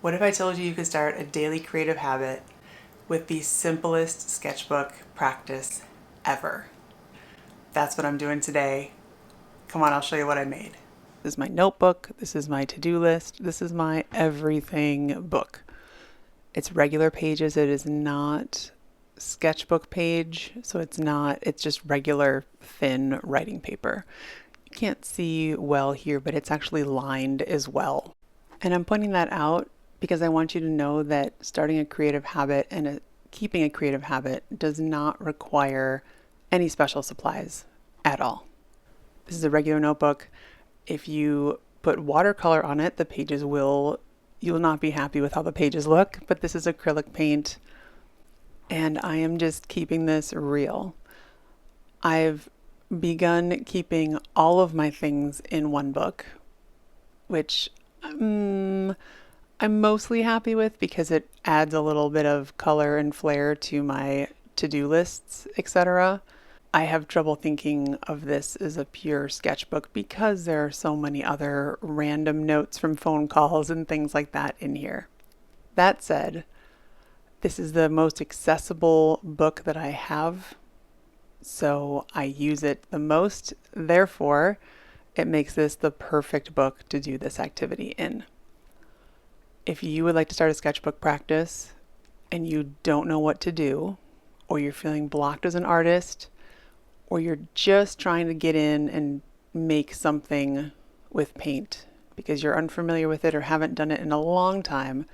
What if I told you you could start a daily creative habit with the simplest sketchbook practice ever? That's what I'm doing today. Come on, I'll show you what I made. This is my notebook. This is my to-do list. This is my everything book. It's regular pages. It is not sketchbook page, so it's just regular thin writing paper. You can't see well here, but it's actually lined as well. And I'm pointing that out because I want you to know that starting a creative habit and keeping a creative habit does not require any special supplies at all. This is a regular notebook. If you put watercolor on it, you'll not be happy with how the pages look, but this is acrylic paint, and I am just keeping this real. I've begun keeping all of my things in one book, which I'm mostly happy with because it adds a little bit of color and flair to my to-do lists, etc. I have trouble thinking of this as a pure sketchbook because there are so many other random notes from phone calls and things like that in here. That said, this is the most accessible book that I have, so I use it the most. Therefore, it makes this the perfect book to do this activity in. If you would like to start a sketchbook practice and you don't know what to do, or you're feeling blocked as an artist, or you're just trying to get in and make something with paint because you're unfamiliar with it or haven't done it in a long time,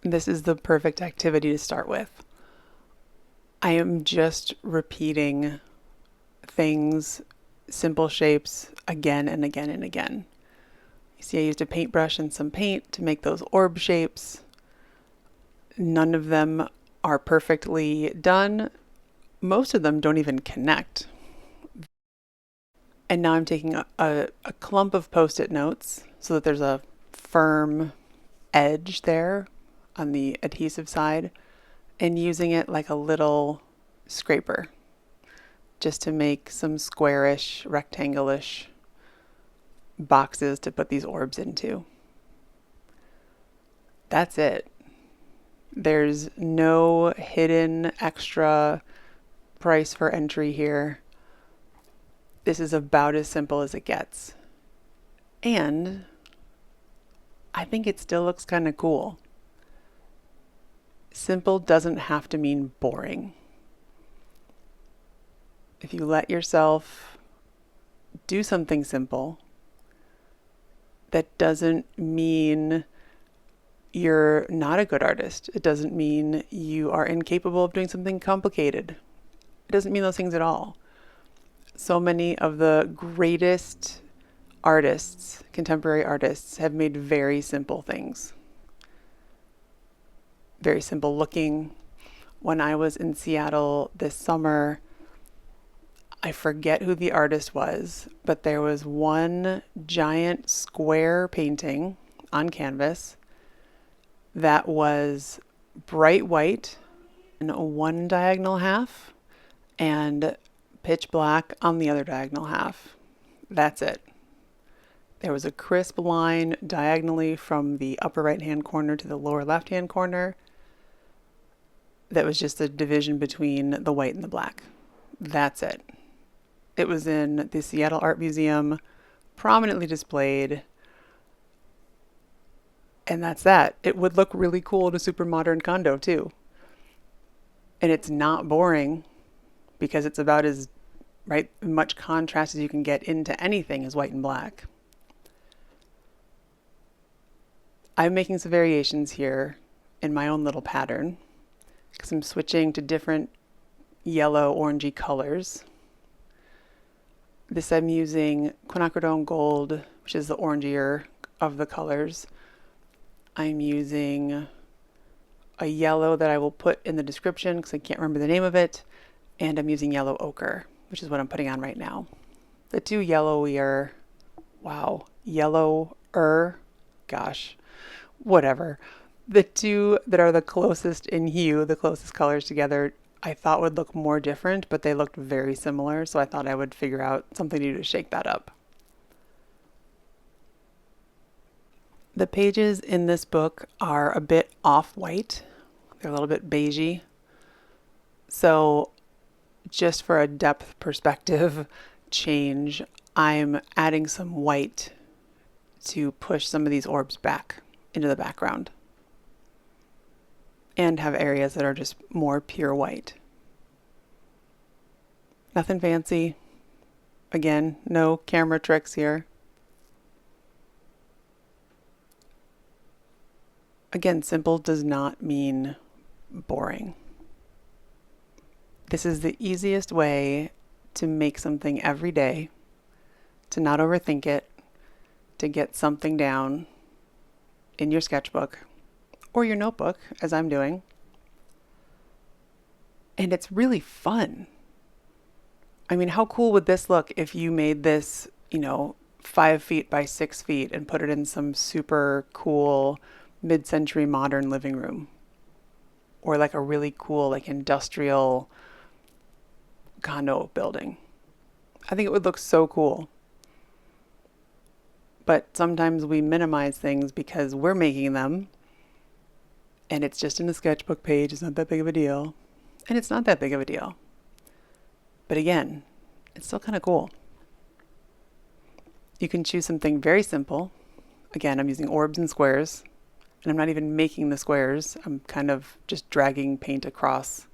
this is the perfect activity to start with. I am just repeating things, simple shapes, again and again and again. You see, I used a paintbrush and some paint to make those orb shapes. None of them are perfectly done. Most of them don't even connect. And now I'm taking a clump of Post-it notes so that there's a firm edge there on the adhesive side, and using it like a little scraper just to make some squarish, rectangle-ish boxes to put these orbs into. That's it. There's no hidden extra price for entry here. This is about as simple as it gets. And I think it still looks kind of cool. Simple doesn't have to mean boring. If you let yourself do something simple, that doesn't mean you're not a good artist. It doesn't mean you are incapable of doing something complicated. It doesn't mean those things at all. So many of the greatest artists, contemporary artists, have made very simple things. Very simple looking. When I was in Seattle this summer, I forget who the artist was, but there was one giant square painting on canvas that was bright white in one diagonal half and pitch black on the other diagonal half. That's it. There was a crisp line diagonally from the upper right-hand corner to the lower left-hand corner that was just a division between the white and the black. That's it. It was in the Seattle Art Museum, prominently displayed, and that's that. It would look really cool in a super modern condo too. And it's not boring because it's about as much contrast as you can get into anything is white and black. I'm making some variations here in my own little pattern because I'm switching to different yellow orangey colors. This I'm using quinacridone gold, which is the orangier of the colors. I'm using a yellow that I will put in the description because I can't remember the name of it. And I'm using yellow ochre, which is what I'm putting on right now. The two yellower, gosh, whatever. The two that are the closest in hue, the closest colors together, I thought would look more different, but they looked very similar, so I thought I would figure out something to do to shake that up. The pages in this book are a bit off-white. They're a little bit beigey. So just for a depth perspective change, I'm adding some white to push some of these orbs back into the background and have areas that are just more pure white. Nothing fancy. Again, no camera tricks here. Again, simple does not mean boring. This is the easiest way to make something every day, to not overthink it, to get something down in your sketchbook or your notebook, as I'm doing. And it's really fun. I mean, how cool would this look if you made this, 5 feet by 6 feet and put it in some super cool mid-century modern living room? Or like a really cool, like industrial condo building. I think it would look so cool. But sometimes we minimize things because we're making them and it's just in a sketchbook page. It's not that big of a deal. And it's not that big of a deal. But again, it's still kind of cool. You can choose something very simple. Again, I'm using orbs and squares. And I'm not even making the squares. I'm kind of just dragging paint across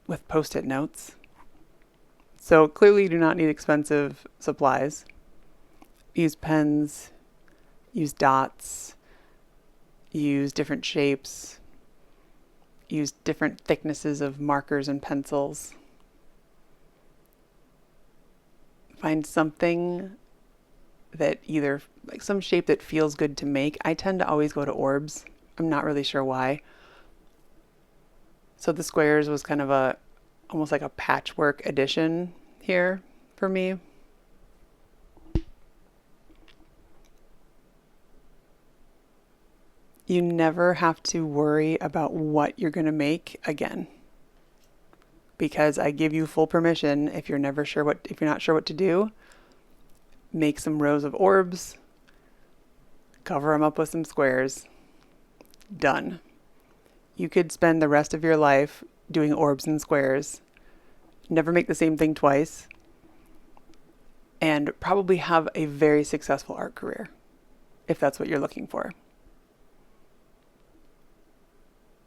with Post-it notes. So clearly you do not need expensive supplies. Use pens, use dots, use different shapes, use different thicknesses of markers and pencils. Find something that either, like some shape that feels good to make. I tend to always go to orbs. I'm not really sure why. So the squares was kind of almost like a patchwork addition here for me. You never have to worry about what you're going to make again, because I give you full permission. If you're not sure what to do, make some rows of orbs, cover them up with some squares. Done. You could spend the rest of your life doing orbs and squares, never make the same thing twice, and probably have a very successful art career, if that's what you're looking for.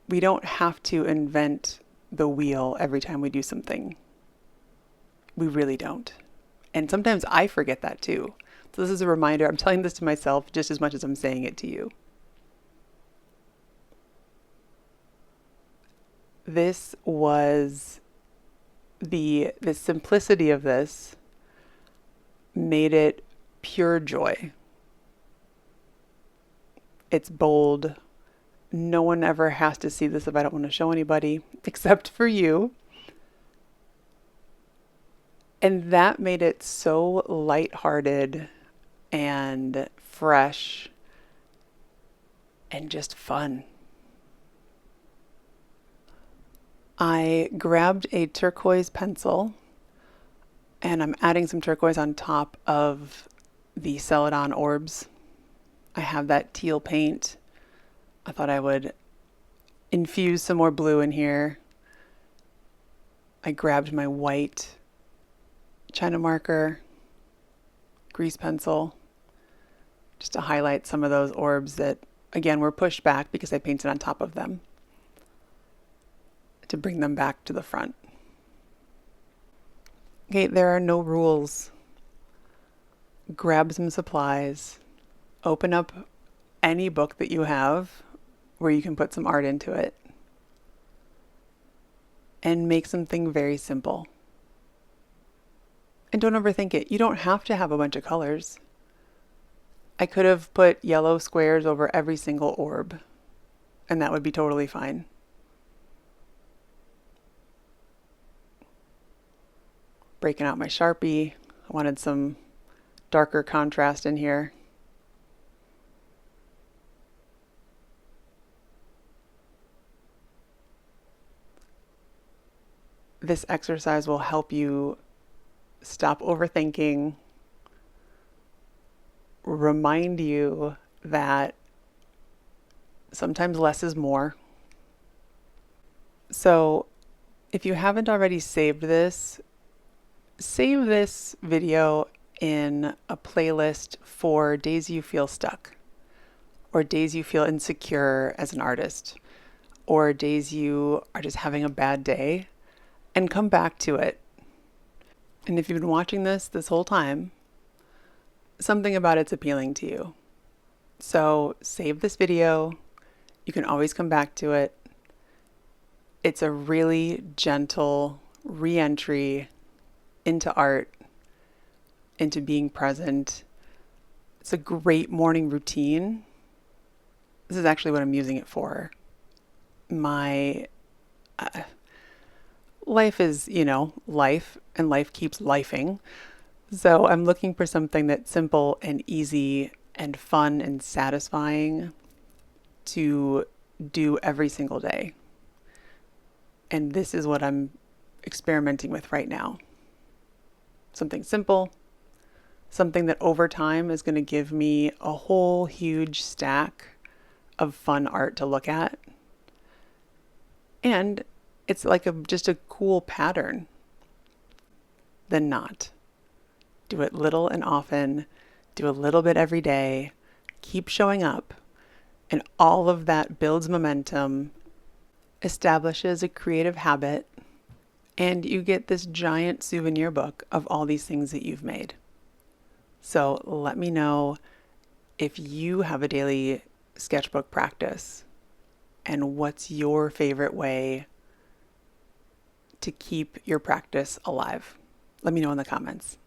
We don't have to invent the wheel every time we do something. We really don't. And sometimes I forget that too. So this is a reminder. I'm telling this to myself just as much as I'm saying it to you. This was the simplicity of this made it pure joy. It's bold. No one ever has to see this if I don't want to show anybody, except for you. And that made it so lighthearted and fresh and just fun. I grabbed a turquoise pencil and I'm adding some turquoise on top of the Celadon orbs. I have that teal paint. I thought I would infuse some more blue in here. I grabbed my white China marker, grease pencil, just to highlight some of those orbs that, again, were pushed back because I painted on top of them, to bring them back to the front. Okay, there are no rules. Grab some supplies, open up any book that you have where you can put some art into it, and make something very simple. And don't overthink it. You don't have to have a bunch of colors. I could have put yellow squares over every single orb, and that would be totally fine. Breaking out my Sharpie. I wanted some darker contrast in here. This exercise will help you stop overthinking, remind you that sometimes less is more. So if you haven't already saved this, save this video in a playlist for days you feel stuck, or days you feel insecure as an artist, or days you are just having a bad day, and come back to it. And if you've been watching this whole time, something about it's appealing to you. So save this video. You can always come back to it. It's a really gentle re-entry into art, into being present. It's a great morning routine. This is actually what I'm using it for. My life is, life, and life keeps lifing. So I'm looking for something that's simple and easy and fun and satisfying to do every single day. And this is what I'm experimenting with right now. Something simple, something that over time is going to give me a whole huge stack of fun art to look at. And it's like just a cool pattern than not. Do it little and often, do a little bit every day, keep showing up, and all of that builds momentum, establishes a creative habit, and you get this giant souvenir book of all these things that you've made. So let me know if you have a daily sketchbook practice and what's your favorite way to keep your practice alive. Let me know in the comments.